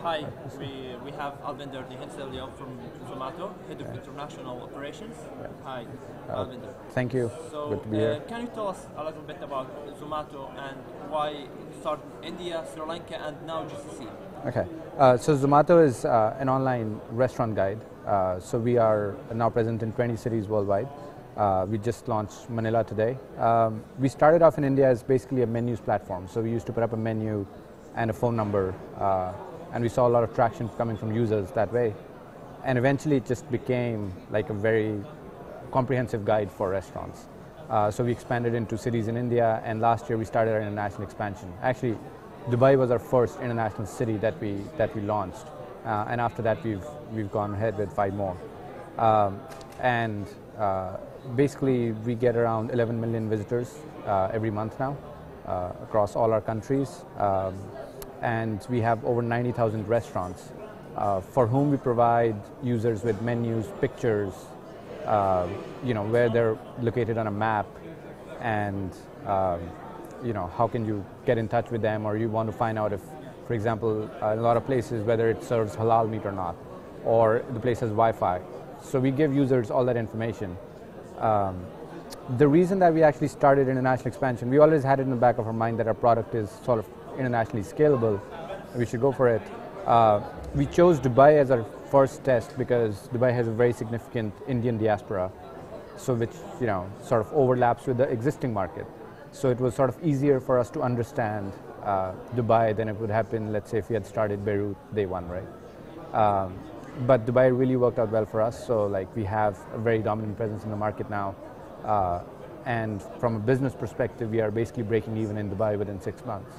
Hi, we have Albinder Dhindsa from Zomato, Head of International Operations. Yeah. Hi, Uh, Albinder. Thank you. So, Good to be here. can you tell us a little bit about Zomato and why it started in India, Sri Lanka, and now GCC? Okay. So Zomato is an online restaurant guide. So we are now present in 20 cities worldwide. We just launched Manila today. We started off in India as basically a menus platform. So we used to put up a menu and a phone number, and we saw a lot of traction coming from users that way. And eventually it just became like a very comprehensive guide for restaurants. So we expanded into cities in India, and last year we started our international expansion. Actually, Dubai was our first international city that we launched, and after that we've gone ahead with 5 more. And basically we get around 11 million visitors every month now across all our countries, and we have over 90,000 restaurants for whom we provide users with menus, pictures, where they're located on a map, and how can you get in touch with them, or you want to find out if, for example, in a lot of places whether it serves halal meat or not, or the place has Wi-Fi. So we give users all that information. The reason that we actually started international expansion, we always had it in the back of our mind that our product is sort of internationally scalable. We should go for it. We chose Dubai as our first test because Dubai has a very significant Indian diaspora, so which sort of overlaps with the existing market. So it was sort of easier for us to understand Dubai than it would have been, let's say, if we had started Beirut day one, right? But Dubai really worked out well for us, so like we have a very dominant presence in the market now. And from a business perspective, we are basically breaking even in Dubai within 6 months,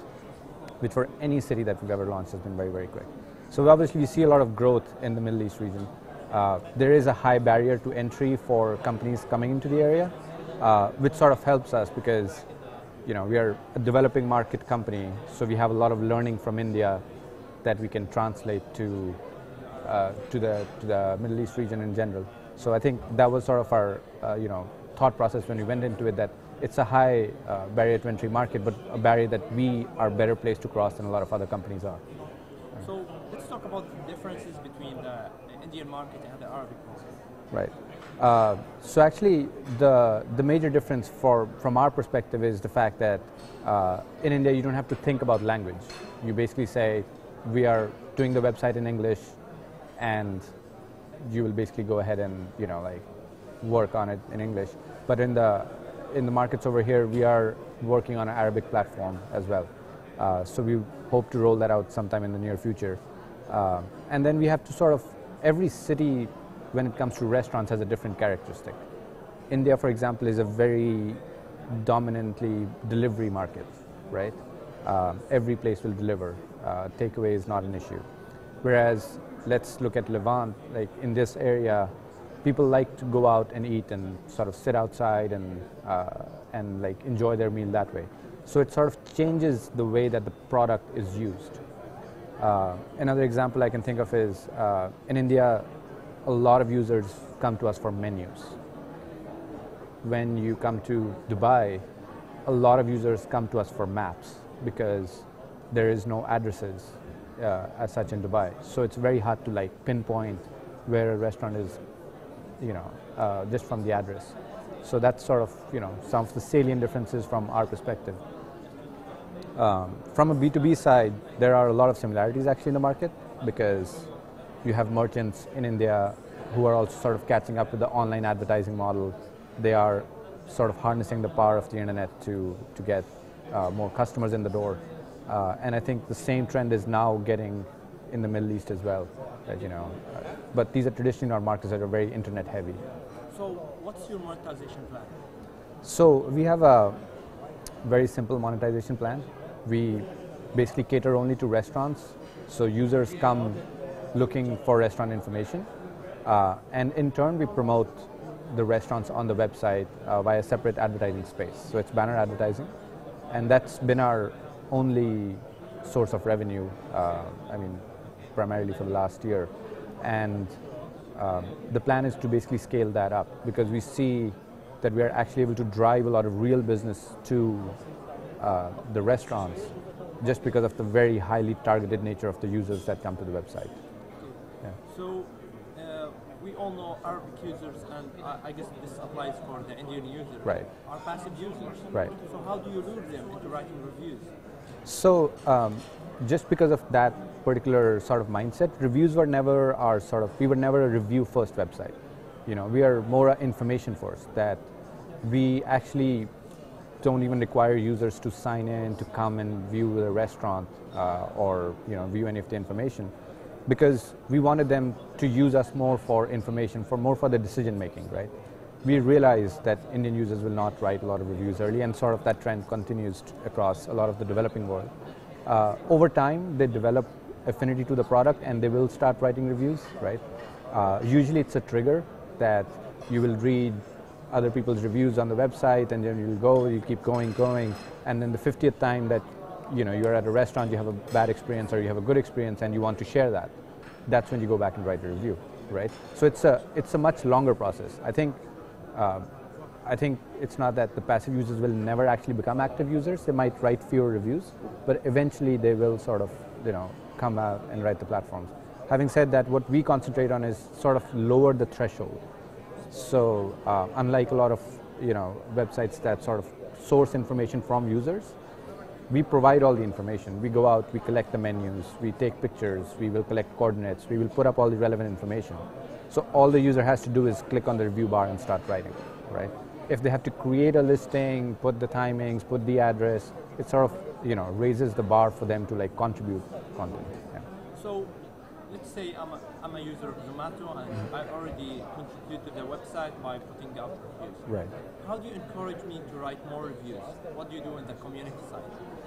which for any city that we've ever launched has been very, very quick. So obviously we see a lot of growth in the Middle East region. There is a high barrier to entry for companies coming into the area, which sort of helps us because we are a developing market company, so we have a lot of learning from India that we can translate to the Middle East region in general. So I think that was sort of our thought process when we went into it, that it's a high barrier to entry market, but a barrier that we are better placed to cross than a lot of other companies are. So let's talk about the differences between the Indian market and the Arabic market. Right. So actually, the major difference from our perspective is the fact that in India you don't have to think about language. You basically say, we are doing the website in English, and you will basically go ahead and work on it in English. But in the markets over here, we are working on an Arabic platform as well. So we hope to roll that out sometime in the near future. And then we have to sort of, every city when it comes to restaurants has a different characteristic. India, for example, is a very dominantly delivery market, right? Every place will deliver. Takeaway is not an issue. Whereas, let's look at Levant, like in this area, people like to go out and eat and sort of sit outside and like enjoy their meal that way. So it sort of changes the way that the product is used. Another example I can think of is in India, a lot of users come to us for menus. When you come to Dubai, a lot of users come to us for maps because there is no addresses as such in Dubai. So it's very hard to like pinpoint where a restaurant is, just from the address. So that's sort of, some of the salient differences from our perspective. From a B2B side, there are a lot of similarities actually in the market, because you have merchants in India who are also sort of catching up with the online advertising model. They are sort of harnessing the power of the internet to get more customers in the door. And I think the same trend is now getting in the Middle East as well. But these are traditionally our markets that are very internet heavy. So what's your monetization plan? So we have a very simple monetization plan. We basically cater only to restaurants. So users come looking for restaurant information. And in turn, we promote the restaurants on the website via separate advertising space. So it's banner advertising. And that's been our only source of revenue, primarily for the last year. And the plan is to basically scale that up, because we see that we are actually able to drive a lot of real business to the restaurants just because of the very highly targeted nature of the users that come to the website. Yeah. So we all know Arabic users, and I guess this applies for the Indian users, Right. are passive users. Right. So how do you lure them into writing reviews? So just because of that particular sort of mindset, reviews were never our sort of, we were never a review first website. You know, we are more information first, that we actually don't even require users to sign in to come and view the restaurant or view any of the information, because we wanted them to use us more for information, more for the decision making, right? We realized that Indian users will not write a lot of reviews early, and sort of that trend continues across a lot of the developing world. Over time, they develop affinity to the product and they will start writing reviews, right? Usually it's a trigger that you will read other people's reviews on the website, and then you keep going, and then the 50th time that you're at a restaurant, you have a bad experience or you have a good experience and you want to share that, that's when you go back and write a review, right? So it's a much longer process. I think it's not that the passive users will never actually become active users. They might write fewer reviews, but eventually they will sort of come out and write the platforms. Having said that, what we concentrate on is sort of lower the threshold. So unlike a lot of websites that sort of source information from users, we provide all the information. We go out, we collect the menus, we take pictures, we will collect coordinates, we will put up all the relevant information. So all the user has to do is click on the review bar and start writing, right? If they have to create a listing, put the timings, put the address, it sort of raises the bar for them to like contribute content. Yeah. So let's say I'm a user of Zomato and I already contribute to the website by putting out reviews. Right. How do you encourage me to write more reviews? What do you do in the community side?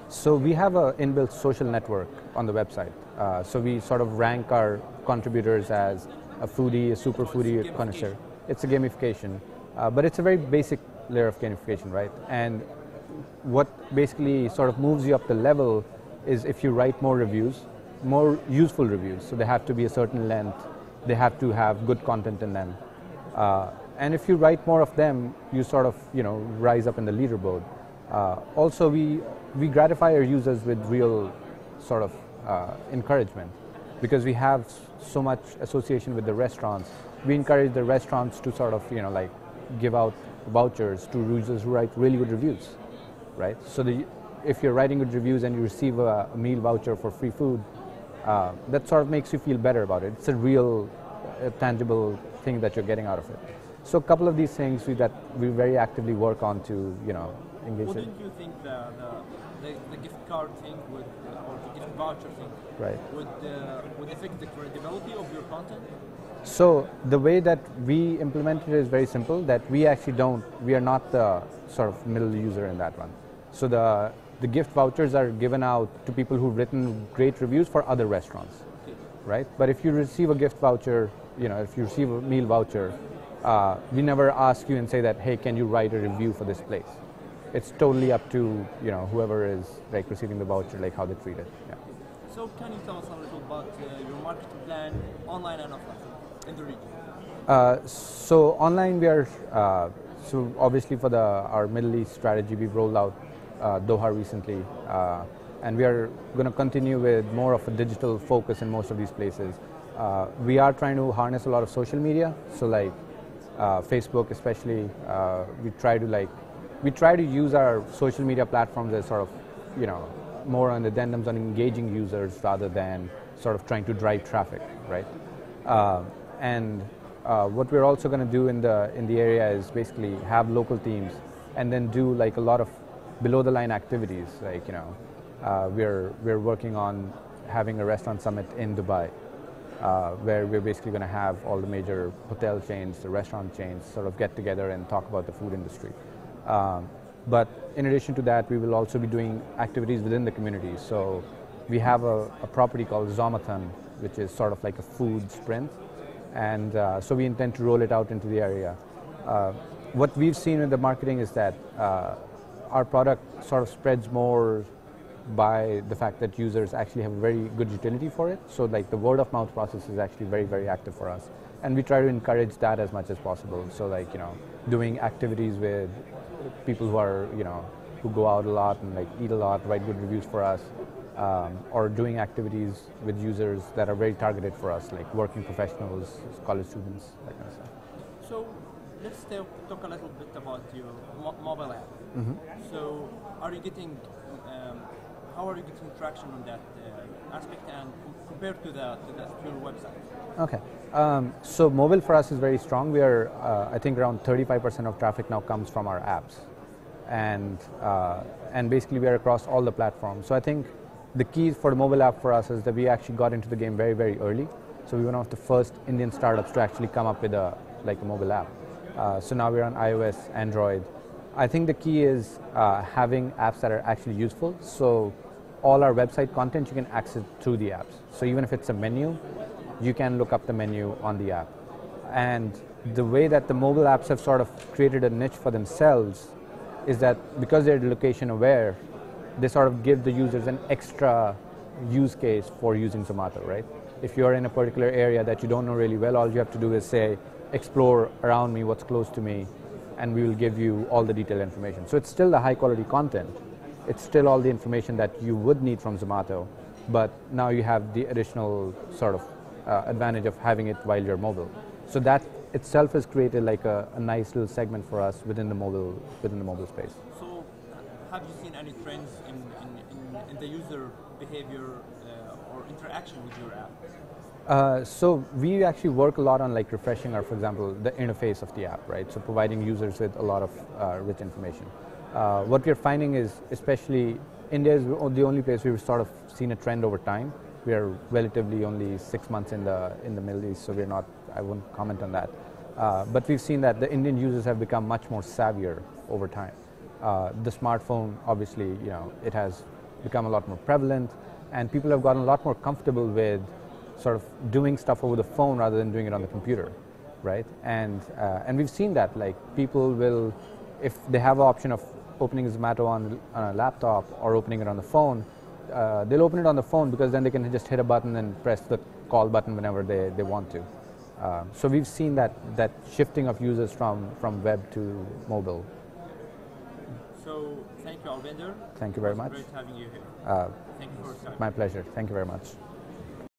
So we have an inbuilt social network on the website. So we sort of rank our contributors as a foodie, a super foodie, a connoisseur. It's a gamification, but it's a very basic layer of gamification, right? And what basically sort of moves you up the level is if you write more reviews, more useful reviews. So they have to be a certain length, they have to have good content in them. And if you write more of them, you sort of rise up in the leaderboard. Also, we gratify our users with real sort of encouragement, because we have so much association with the restaurants. We encourage the restaurants to sort of like give out vouchers to users who write really good reviews, right? So if you're writing good reviews and you receive a meal voucher for free food, that sort of makes you feel better about it. It's a real tangible thing that you're getting out of it. So a couple of these things that we very actively work on to engage. Wouldn't you think the gift card thing or the gift voucher thing would affect the credibility of your content? So the way that we implement it is very simple, that we are not the sort of middle user in that one. So the gift vouchers are given out to people who've written great reviews for other restaurants, right? But if you receive a gift voucher, if you receive a meal voucher, we never ask you and say that, hey, can you write a review for this place? It's totally up to whoever is like receiving the voucher, like how they treat it. Yeah. So can you tell us a little about your marketing plan, online and offline, in the region? So online we are, so obviously for our Middle East strategy, we've rolled out Doha recently, and we are going to continue with more of a digital focus in most of these places. We are trying to harness a lot of social media, so like Facebook especially. We try to use our social media platforms as sort of more on the addendums on engaging users rather than sort of trying to drive traffic, right? And what we're also going to do in the area is basically have local teams and then do like a lot of below the line activities, like we're working on having a restaurant summit in Dubai, where we're basically going to have all the major hotel chains, the restaurant chains sort of get together and talk about the food industry. But in addition to that, we will also be doing activities within the community. So we have a property called Zomato, which is sort of like a food sprint, and so we intend to roll it out into the area. What we've seen in the marketing is that our product sort of spreads more by the fact that users actually have a very good utility for it. So like the word of mouth process is actually very, very active for us. And we try to encourage that as much as possible. So like, doing activities with people who are, who go out a lot and like eat a lot, write good reviews for us. or doing activities with users that are very targeted for us, like working professionals, college students, that kind of stuff. So let's talk a little bit about your mobile app. So are you getting, how are you getting traction on that aspect and compared to the pure website? Okay, so mobile for us is very strong. We are, I think around 35% of traffic now comes from our apps. And basically we are across all the platforms. So I think the key for the mobile app for us is that we actually got into the game very, very early. So we were one of the first Indian startups to actually come up with a mobile app. So now we're on iOS, Android. I think the key is having apps that are actually useful. So all our website content you can access through the apps. So even if it's a menu, you can look up the menu on the app. And the way that the mobile apps have sort of created a niche for themselves is that because they're location aware, they sort of give the users an extra use case for using Zomato, right? If you're in a particular area that you don't know really well, all you have to do is say, explore around me, what's close to me, and we will give you all the detailed information. So it's still the high quality content. It's still all the information that you would need from Zomato, but now you have the additional sort of advantage of having it while you're mobile. So that itself has created like a nice little segment for us within the mobile space. So have you seen any trends in the user behavior or interaction with your app? So we actually work a lot on like refreshing our, for example, the interface of the app, right? So providing users with a lot of rich information. What we're finding is, especially India is the only place we've sort of seen a trend over time. We are relatively only 6 months in the Middle East, so we're not, I won't comment on that. But we've seen that the Indian users have become much more savvier over time. The smartphone, obviously, you know, it has become a lot more prevalent, and people have gotten a lot more comfortable with sort of doing stuff over the phone rather than doing it on the computer, right? And we've seen that, like, people will, if they have an option of opening Zomato on a laptop or opening it on the phone, they'll open it on the phone because then they can just hit a button and press the call button whenever they want to. So we've seen that shifting of users from web to mobile. So thank you, Albinder. Thank you very much. Great having you here. Thank you for your time. My pleasure. Thank you very much.